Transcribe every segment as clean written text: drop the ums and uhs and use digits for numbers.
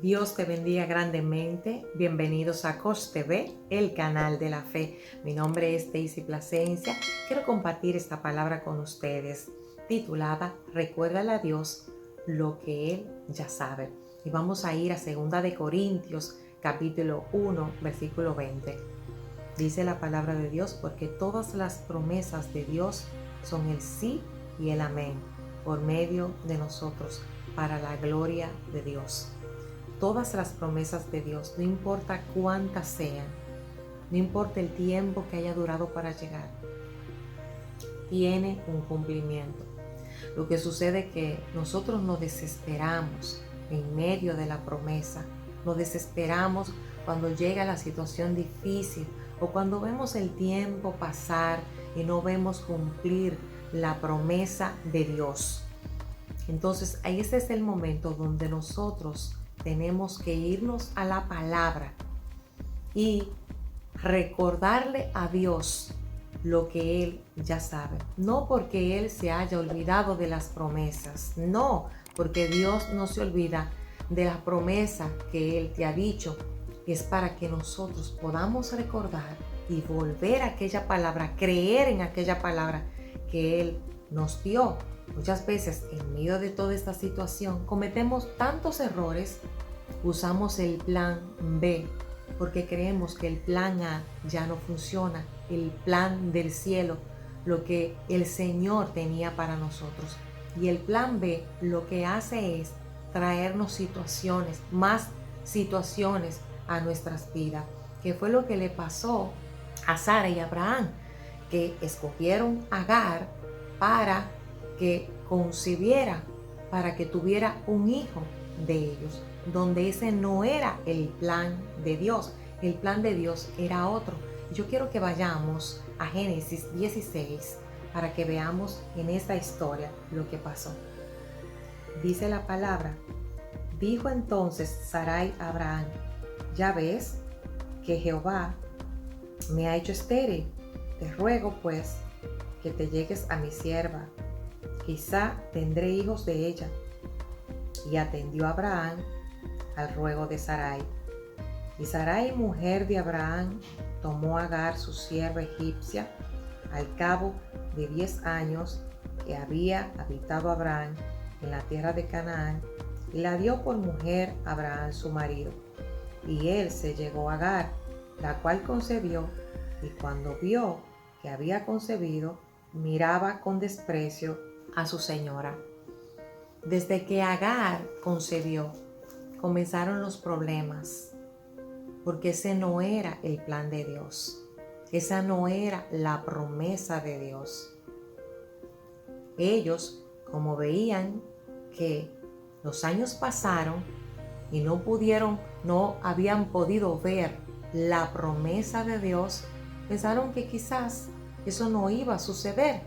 Dios te bendiga grandemente. Bienvenidos a Coach TV, el canal de la fe. Mi nombre es Daisy Plasencia. Quiero compartir esta palabra con ustedes titulada Recuérdale a Dios lo que Él ya sabe. Y vamos a ir a 2 de Corintios, capítulo 1, versículo 20. Dice la palabra de Dios, porque todas las promesas de Dios son el sí y el amén, por medio de nosotros, para la gloria de Dios. Todas las promesas de Dios, no importa cuántas sean, no importa el tiempo que haya durado para llegar, tiene un cumplimiento. Lo que sucede es que nosotros nos desesperamos en medio de la promesa, nos desesperamos cuando llega la situación difícil o cuando vemos el tiempo pasar y no vemos cumplir la promesa de Dios. Entonces, ahí ese es el momento donde nosotros tenemos que irnos a la palabra y recordarle a Dios lo que Él ya sabe. No porque Él se haya olvidado de las promesas, no, porque Dios no se olvida de la promesa que Él te ha dicho. Es para que nosotros podamos recordar y volver a aquella palabra, creer en aquella palabra que Él nos dio. Muchas veces en medio de toda esta situación cometemos tantos errores, usamos el plan B porque creemos que el plan A ya no funciona, el plan del cielo, lo que el Señor tenía para nosotros. Y el plan B lo que hace es traernos situaciones, más situaciones a nuestras vidas, que fue lo que le pasó a Sara y Abraham, que escogieron a Agar para que concibiera, para que tuviera un hijo de ellos, donde ese no era el plan de Dios. El plan de Dios era otro. Yo quiero que vayamos a Génesis 16 para que veamos en esta historia lo que pasó. Dice la palabra: dijo entonces Sarai a Abraham: ya ves que Jehová me ha hecho estéril. Te ruego pues que te llegues a mi sierva, quizá tendré hijos de ella. Y atendió Abraham al ruego de Sarai. Y Sarai, mujer de Abraham, tomó a Agar, su sierva egipcia, al cabo de 10 años que había habitado Abraham en la tierra de Canaán, y la dio por mujer a Abraham su marido. Y él se llegó a Agar, la cual concebió, y cuando vio que había concebido, miraba con desprecio a su señora. Desde que Agar concebió, comenzaron los problemas, porque ese no era el plan de Dios. Esa no era la promesa de Dios. Ellos, como veían que los años pasaron y no habían podido ver la promesa de Dios, pensaron que quizás eso no iba a suceder.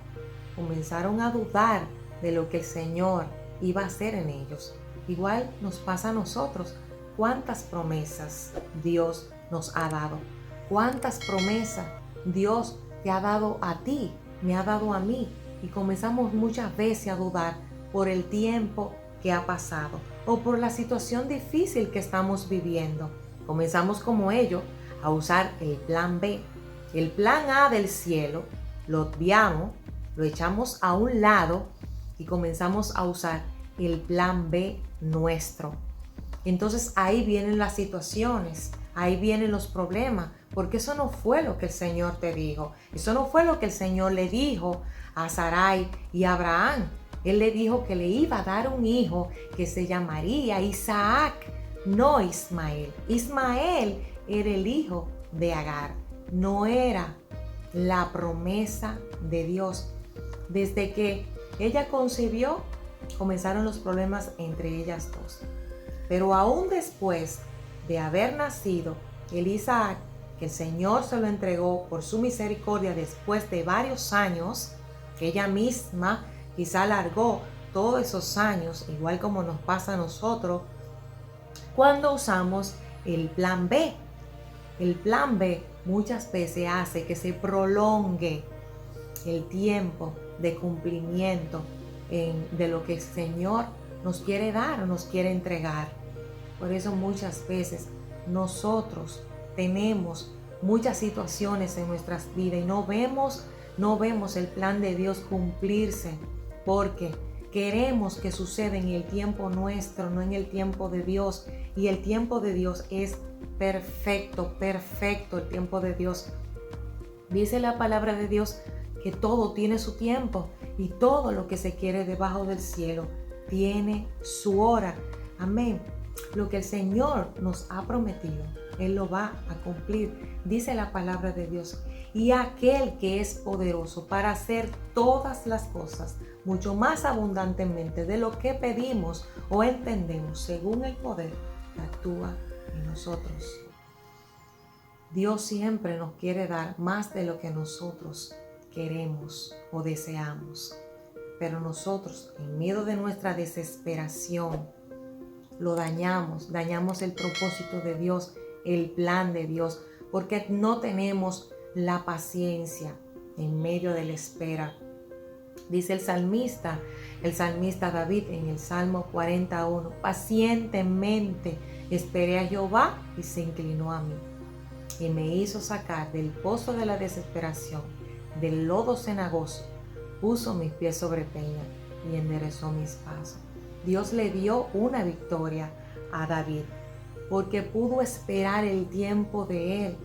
Comenzaron a dudar de lo que el Señor iba a hacer en ellos. Igual nos pasa a nosotros. ¿Cuántas promesas Dios nos ha dado? ¿Cuántas promesas Dios te ha dado a ti, me ha dado a mí? Y comenzamos muchas veces a dudar por el tiempo que ha pasado o por la situación difícil que estamos viviendo. Comenzamos como ellos a usar el plan B. El plan A del cielo lo obviamos, lo echamos a un lado y comenzamos a usar el plan B nuestro. Entonces ahí vienen las situaciones, ahí vienen los problemas, porque eso no fue lo que el Señor te dijo. Eso no fue lo que el Señor le dijo a Sarai y a Abraham. Él le dijo que le iba a dar un hijo que se llamaría Isaac, no Ismael. Ismael era el hijo de Agar, no era la promesa de Dios. Desde que ella concibió, comenzaron los problemas entre ellas dos. Pero aún después de haber nacido el Isaac, que el Señor se lo entregó por su misericordia después de varios años, que ella misma quizá alargó todos esos años, igual como nos pasa a nosotros, cuando usamos el plan B. El plan B muchas veces hace que se prolongue el tiempo de cumplimiento de lo que el Señor nos quiere dar o nos quiere entregar. Por eso muchas veces nosotros tenemos muchas situaciones en nuestras vidas y no vemos el plan de Dios cumplirse, porque queremos que suceda en el tiempo nuestro, no en el tiempo de Dios. Y el tiempo de Dios es perfecto, perfecto el tiempo de Dios. Dice la palabra de Dios que todo tiene su tiempo y todo lo que se quiere debajo del cielo tiene su hora. Amén. Lo que el Señor nos ha prometido, Él lo va a cumplir. Dice la palabra de Dios. Y aquel que es poderoso para hacer todas las cosas mucho más abundantemente de lo que pedimos o entendemos, según el poder que actúa en nosotros. Dios siempre nos quiere dar más de lo que nosotros queremos o deseamos. Pero nosotros, en medio de nuestra desesperación, lo dañamos el propósito de Dios, el plan de Dios, porque no tenemos la paciencia en medio de la espera. Dice el salmista David en el Salmo 41, pacientemente esperé a Jehová y se inclinó a mí y me hizo sacar del pozo de la desesperación, del lodo cenagoso, puso mis pies sobre peña y enderezó mis pasos. Dios le dio una victoria a David porque pudo esperar el tiempo de él,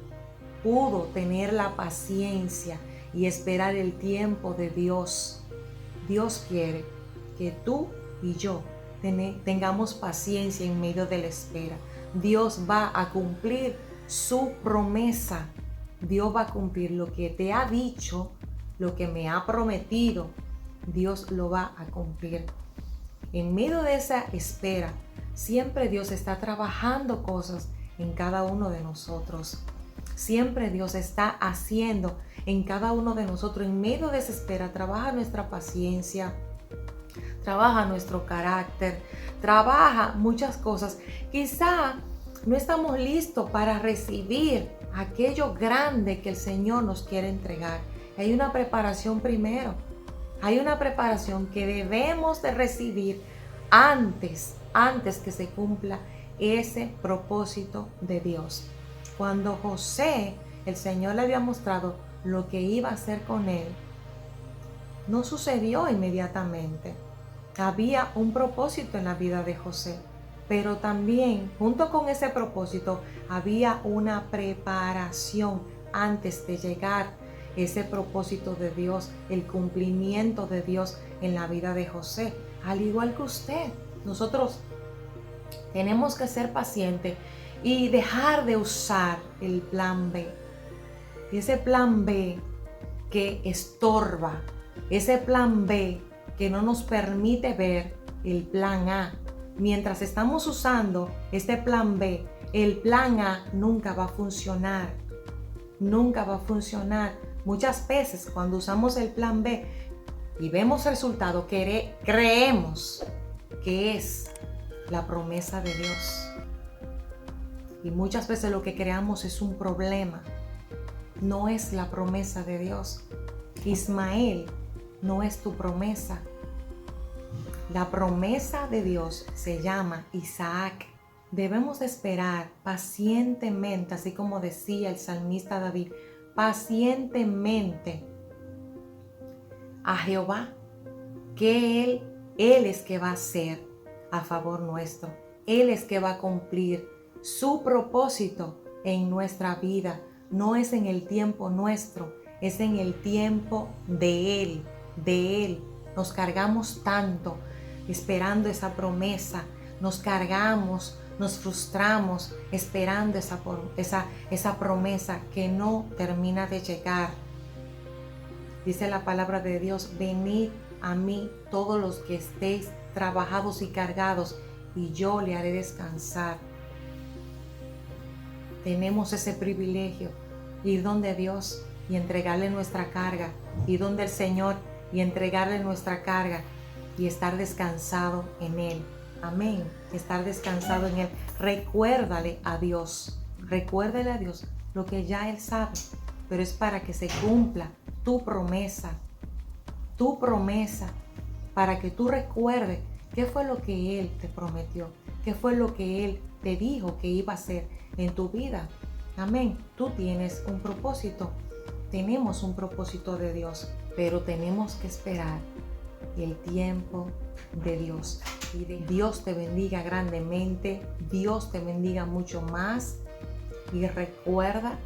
pudo tener la paciencia y esperar el tiempo de Dios. Dios quiere que tú y yo tengamos paciencia en medio de la espera. Dios va a cumplir su promesa. Dios va a cumplir lo que te ha dicho, lo que me ha prometido. Dios lo va a cumplir. En medio de esa espera, siempre Dios está trabajando cosas en cada uno de nosotros. Siempre Dios está haciendo en cada uno de nosotros. En medio de esa espera, trabaja nuestra paciencia, trabaja nuestro carácter, trabaja muchas cosas. Quizá no estamos listos para recibir aquello grande que el Señor nos quiere entregar. Hay una preparación primero. Hay una preparación que debemos de recibir antes que se cumpla ese propósito de Dios. Cuando José, el Señor le había mostrado lo que iba a hacer con él, no sucedió inmediatamente. Había un propósito en la vida de José, pero también junto con ese propósito había una preparación antes de llegar ese propósito de Dios, el cumplimiento de Dios en la vida de José. Al igual que usted, nosotros tenemos que ser pacientes y dejar de usar el plan B. Ese plan B que estorba, ese plan B que no nos permite ver el plan A. Mientras estamos usando este plan B, el plan A nunca va a funcionar. Nunca va a funcionar. Muchas veces cuando usamos el plan B y vemos el resultado, creemos que es la promesa de Dios. Y muchas veces lo que creamos es un problema. No es la promesa de Dios. Ismael no es tu promesa. La promesa de Dios se llama Isaac. Debemos de esperar pacientemente, así como decía el salmista David, pacientemente a Jehová, que Él es que va a hacer a favor nuestro. Él es que va a cumplir su propósito en nuestra vida. No es en el tiempo nuestro, es en el tiempo de Él, de Él. Nos cargamos tanto esperando esa promesa, nos cargamos, nos frustramos esperando esa promesa que no termina de llegar. Dice la palabra de Dios, venid a mí todos los que estéis trabajados y cargados, y yo le haré descansar. Tenemos ese privilegio, ir donde Dios y entregarle nuestra carga, ir donde el Señor y entregarle nuestra carga y estar descansado en Él. Amén. Estar descansado en Él. Recuérdale a Dios lo que ya Él sabe, pero es para que se cumpla tu promesa, para que tú recuerdes qué fue lo que Él te prometió, ¿Qué fue lo que Él te dijo que iba a hacer en tu vida? Amén. Tú tienes un propósito. Tenemos un propósito de Dios, pero tenemos que esperar el tiempo de Dios. Y Dios te bendiga grandemente. Dios te bendiga mucho más. Y recuerda,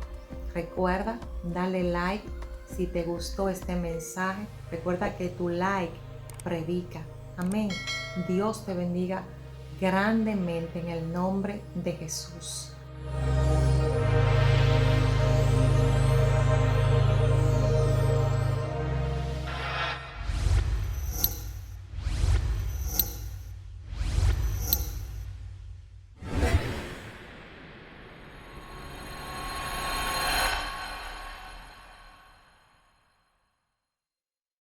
dale like si te gustó este mensaje. Recuerda que tu like predica. Amén. Dios te bendiga grandemente en el nombre de Jesús.